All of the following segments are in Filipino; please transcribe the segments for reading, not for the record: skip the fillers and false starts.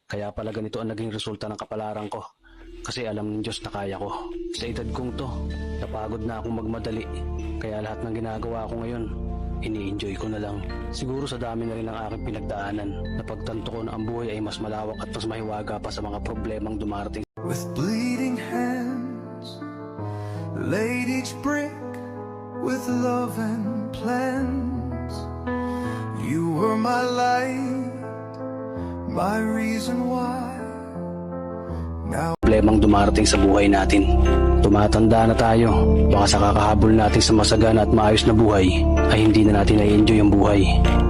Kaya pala ganito ang naging resulta ng kapalaran ko. Kasi alam ng Diyos na kaya ko. Sa edad kong to, napagod na akong magmadali. Kaya lahat ng ginagawa ko ngayon, ini-enjoy ko na lang. Siguro sa dami na rin ng aking pinagdaanan, napagtanto ko na ang buhay ay mas malawak at mas mahiwaga pa sa mga problemang dumarating. With bleeding hands, laid each brick with love and plans. You were my light, my reason why. Now Problemang dumarating sa buhay natin. Tumatanda na tayo, baka sa kakahabol natin sa masagana at maayos na buhay, ay hindi na natin na-enjoy ang buhay.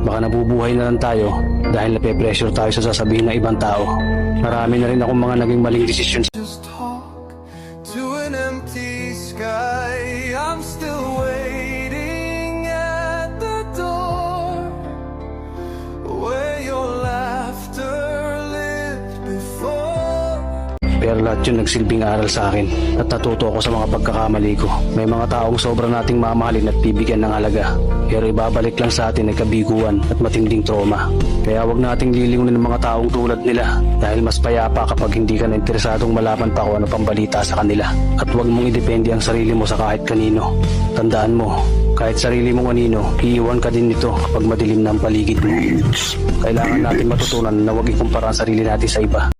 Baka nabubuhay na lang tayo dahil nape-pressure tayo sa sasabihin ng ibang tao. Marami na rin akong mga naging maling desisyon. just talk to an empty sky. I'm still waiting at the door where your laughter lived before. Pero lahat yun nagsilbing aral sa akin at natuto ako sa mga pagkakamali ko. May mga taong sobra nating mamahalin at bibigyan ng halaga. Pero ibabalik lang sa atin ay kabiguan at matinding trauma. Kaya wag nating lilingunin ng mga taong tulad nila dahil mas payapa kapag hindi ka na interesadong malaman pa kung ano pang balita sa kanila. At wag mong idepende ang sarili mo sa kahit kanino. Tandaan mo, kahit sarili mong anino, iiwan ka din nito kapag madilim na ang paligid mo. Kailangan natin matutunan na wag ikumpara ang sarili natin sa iba.